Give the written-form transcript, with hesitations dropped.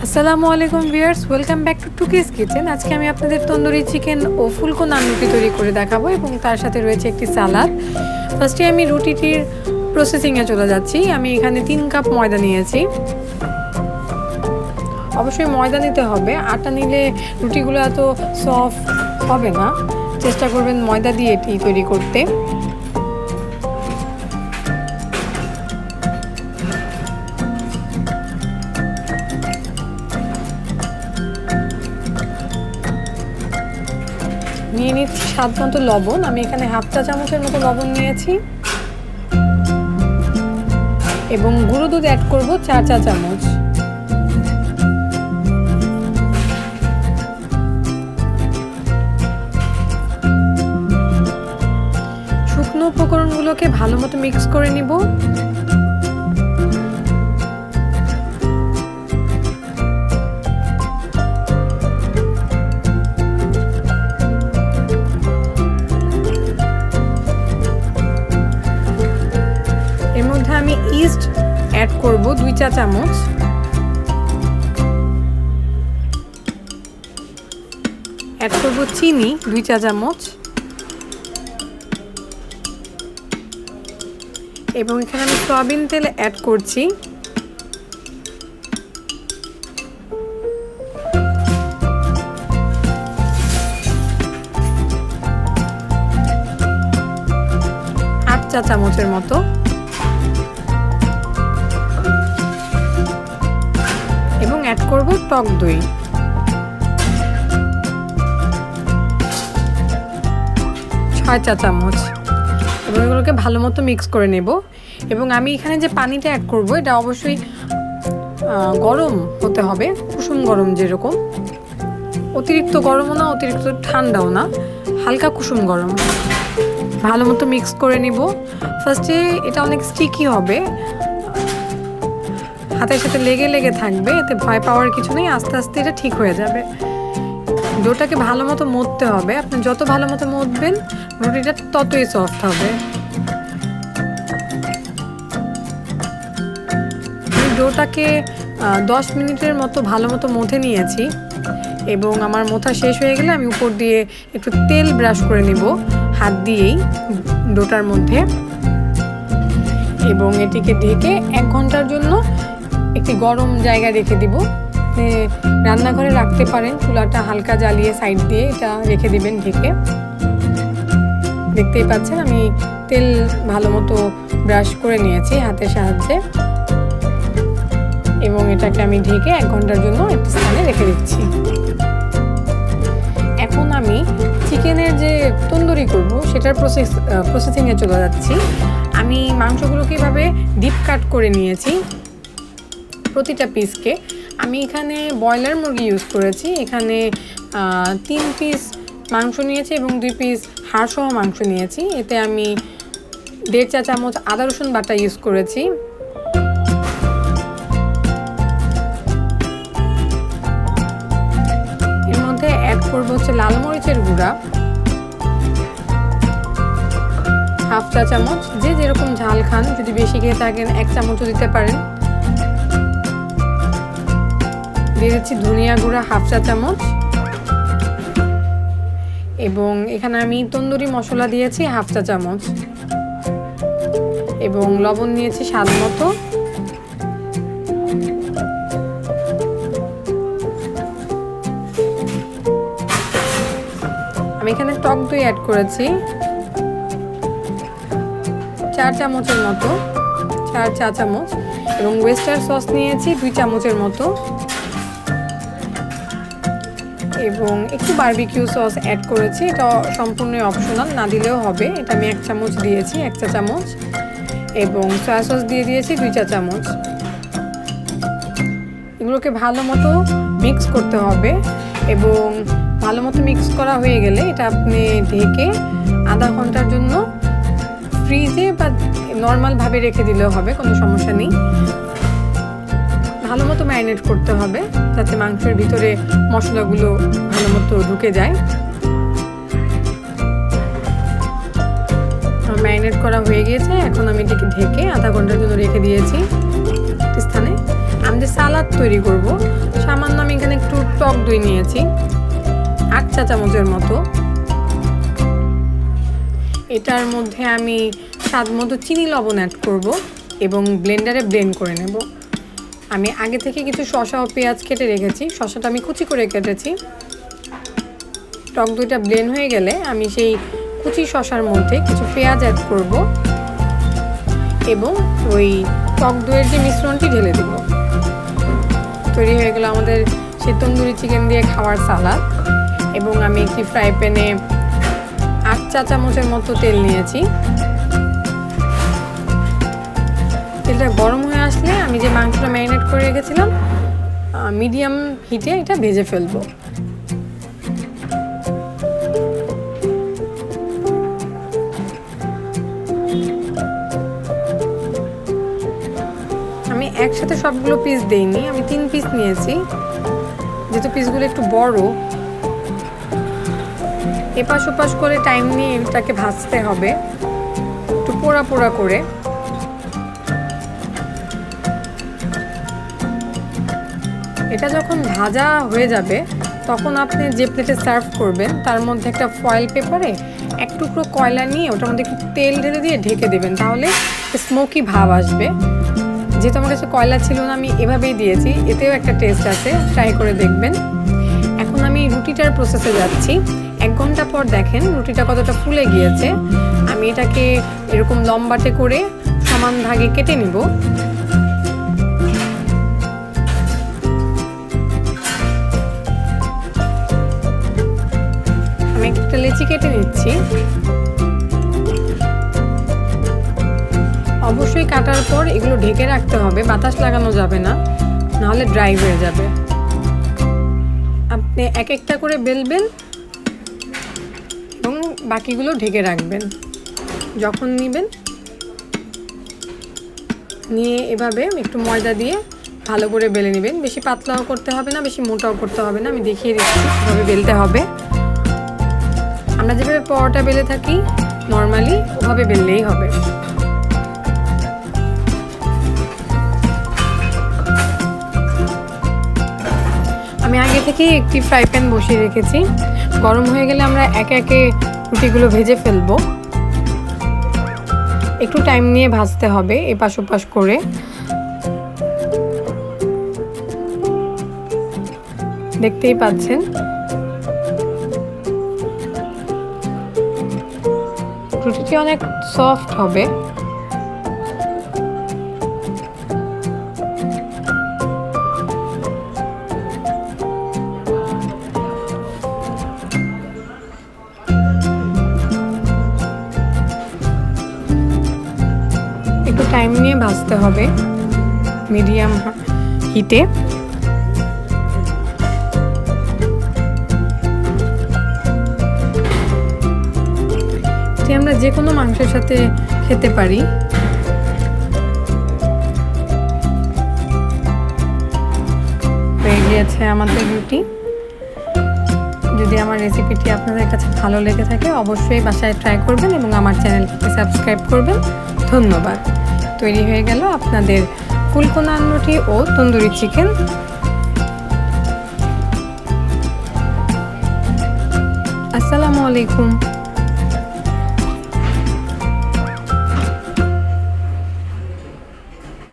আসসালামু আলাইকুম viewers, welcome back to Tuki's kitchen. আজকে আমি আপনাদের তন্দুরি চিকেন ও ফুলকো নান রুটি তৈরি করে দেখাবো এবং তার সাথে রয়েছে একটি সালাদ। ফার্স্টে আমি রুটিটির প্রসেসিংয়ে চলে যাচ্ছি। আমি এখানে 3 কাপ ময়দা নিয়েছি। অবশ্যই ময়দা নিতে হবে, আটা নিলে রুটিগুলো এত সফট হবে না। চেষ্টা করবেন ময়দা দিয়ে এটি তৈরি করতে। নিয়ে নিচ্ছি স্বাদ মতো লবণ। আমি এখানে হাফ চা চামচের মতো লবণ নিয়েছি এবং গুঁড়ো দুধ অ্যাড করব 4 চা চামচ। শুকনো উপকরণগুলোকে ভালো মতো মিক্স করে নিব। এর মধ্যে আমি ইস্ট অ্যাড করব 2 চা চামচ। অ্যাড করব চিনি 2 চা চামচ এবং এখানে আমি সয়াবিন তেল অ্যাড করছি। আট চা চামচের মতো এবং অ্যাড করব টক দই। 6 চা চামচ এবং এগুলোকে ভালো মতো মিক্স করে নেব। এবং আমি এখানে যে পানিটা অ্যাড করব এটা অবশ্যই গরম হতে হবে, কুসুম গরম, যেরকম অতিরিক্ত গরমও না অতিরিক্ত ঠান্ডাও না, হালকা কুসুম গরম। ভালো মতো মিক্স করে নিব। ফার্স্টে এটা অনেক স্টিকি হবে, হাতের সাথে লেগে লেগে থাকবে, এতে ভয় পাওয়ার কিছু নেই, আস্তে আস্তে এটা ঠিক হয়ে যাবে। ডোটাকে ভালো মতো মথতে হবে। আপনি যত ভালো মতো মথবেন রুটিটা ততই সফট হবে। ডোটাকে 10 মিনিটের মতো ভালো মতো মথে নিয়েছি এবং আমার মোথা শেষ হয়ে গেলে আমি উপর দিয়ে একটু তেল ব্রাশ করে নিব হাত দিয়েই ডোটার মধ্যে এবং এটিকে ঢেকে 1 ঘন্টার জন্য একটি গরম জায়গায় রেখে দিব। রান্নাঘরে রাখতে পারেন, চুলাটা হালকা জ্বালিয়ে সাইড দিয়ে এটা রেখে দিবেন ঢেকে। দেখতেই পাচ্ছেন আমি তেল ভালো মতো ব্রাশ করে নিয়েছি হাতের সাহায্যে এবং এটাকে আমি ঢেকে 1 ঘন্টার জন্য একটা স্থানে রেখে দিচ্ছি। এখন আমি চিকেনের যে তন্দুরি করব সেটার প্রসেসিংয়ে চলে যাচ্ছি। আমি মাংসগুলোকে এভাবে ডিপ কাট করে নিয়েছি প্রতিটা পিসকে। আমি এখানে ব্রয়লার মুরগি ইউজ করেছি। এখানে 3 পিস মাংস নিয়েছি এবং 2 পিস হাড়সহ মাংস নিয়েছি। এতে আমি 1.5 চা চামচ আদা রসুন বাটা ইউজ করেছি। এর মধ্যে অ্যাড করব হচ্ছে লাল মরিচের গুঁড়া হাফ চা চামচ। যে যেরকম ঝাল খান, যদি বেশি খেয়ে থাকেন 1 চামচও দিতে পারেন। দিয়ে দিচ্ছি ধনিয়া গুঁড়া হাফ চা চামচ এবং এখানে আমি তন্দুরি মশলা দিয়েছি হাফ চা চামচ এবং লবণ নিয়েছি স্বাদ মতো। আমি এখানে টক দই অ্যাড করেছি 4 চামচের মতো, 4 চা চামচ এবং ওয়েস্টার সস নিয়েছি 2 চামচের মতো এবং একটু বারবিকিউ সস অ্যাড করেছি। এটা সম্পূর্ণ অপশনাল, না দিলেও হবে। এটা আমি 1 চামচ দিয়েছি, 1 চা চামচ এবং সয়া সস দিয়ে দিয়েছি 2 চা চামচ। এগুলোকে ভালো মতো মিক্স করতে হবে এবং ভালো মতো মিক্স করা হয়ে গেলে এটা আপনি ঢেকে আধা ঘন্টার জন্য ফ্রিজে বা নর্মালভাবে রেখে দিলেও হবে, কোনো সমস্যা নেই। ভালো মতো ম্যারিনেট করতে হবে যাতে মাংসের ভিতরে মশলাগুলো ভালো মতো ঢুকে যায়। ম্যারিনেট করা হয়ে গিয়েছে। এখন আমি এটাকে ঢেকে আধা ঘন্টার জন্য রেখে দিয়েছি স্থানে। আমি যে সালাদ তৈরি করব, দই নিয়েছি 8 চা চামচের মতো। এটার মধ্যে আমি স্বাদ মতো চিনি লবণ অ্যাড করব এবং ব্লেন্ডারে ব্লেন্ড করে নেব। আমি আগে থেকে কিছু শসা ও পেঁয়াজ কেটে রেখেছি, শসাটা আমি কুচি করে কেটেছি। টক দইটা ব্লেন্ড হয়ে গেলে আমি সেই কুচি শসার মধ্যে কিছু পেঁয়াজ অ্যাড করব এবং ওই টক দইয়ের যে মিশ্রণটি ঢেলে দেব। তৈরি হয়ে গেল আমাদের সেই তন্দুরি চিকেন দিয়ে খাওয়ার সালাদ। এবং আমি একটি ফ্রাই প্যানে 8 চা চামচের মতো তেল নিয়েছি। তেলটা গরম হয়ে আসলে আমি যে মাংসটা ম্যারিনেট করে রেখেছিলাম মিডিয়াম হিটে এটা ভেজে ফেলবো। আমি একসাথে সবগুলো পিস দেইনি, আমি 3 পিস নিয়েছি যেহেতু পিসগুলো একটু বড়। এপাশ ওপাশ করে টাইম নিয়ে এটাকে ভাজতে হবে একটু পোড়া পোড়া করে। এটা যখন ভাজা হয়ে যাবে তখন আপনি যে প্লেটে সার্ভ করবেন তার মধ্যে একটা ফয়েল পেপারে এক টুকরো কয়লা নিয়ে ওটার মধ্যে একটু তেল ঢেলে দিয়ে ঢেকে দেবেন, তাহলে স্মোকি ভাব আসবে। যেহেতু আমার কাছে কয়লা ছিল না আমি এভাবেই দিয়েছি, এতেও একটা টেস্ট আছে, ট্রাই করে দেখবেন। এখন আমি রুটিটার প্রসেসে যাচ্ছি। 1 ঘন্টা পর দেখেন রুটিটা কতটা ফুলে গিয়েছে। আমি এটাকে এরকম লম্বাটে করে সমান ভাগে কেটে নিব। আমি একটা লেচি কেটে নিচ্ছি। অবশ্যই কাটার পর এগুলো ঢেকে রাখতে হবে, বাতাস লাগানো যাবে না, নাহলে ড্রাই হয়ে যাবে। আপনি এক একটা করে বেলবেন এবং বাকিগুলো ঢেকে রাখবেন। যখন নেবেন নিয়ে এভাবে একটু ময়দা দিয়ে ভালো করে বেলে নেবেন। বেশি পাতলাও করতে হবে না, বেশি মোটাও করতে হবে না। আমি দেখিয়ে দিচ্ছি কীভাবে বেলতে হবে। আমরা যেভাবে পরোটা বেলে থাকি নর্মালি ওভাবে বেললেই হবে। আমি আগে থেকে একটি ফ্রাই প্যান বসিয়ে রেখেছি, গরম হয়ে গেলে আমরা একে একে রুটিগুলো ভেজে ফেলবো। একটু টাইম নিয়ে ভাজতে হবে এপাশ ওপাশ করে। দেখতেই পাচ্ছেন রুটিটি অনেক সফট হবে। একটু টাইম নিয়ে ভাজতে হবে মিডিয়াম হিটে। আমরা যে কোনো মাংসের সাথে খেতে পারি। হয়ে গিয়েছে আমাদের রুটি। যদি আমার রেসিপিটি আপনাদের কাছে ভালো লেগে থাকে অবশ্যই বাসায় ট্রাই করবেন এবং আমার চ্যানেলটিকে সাবস্ক্রাইব করবেন। ধন্যবাদ। তৈরি হয়ে গেল আপনাদের ফুলকো নান রুটি ও তন্দুরি চিকেন। আসসালামু আলাইকুম।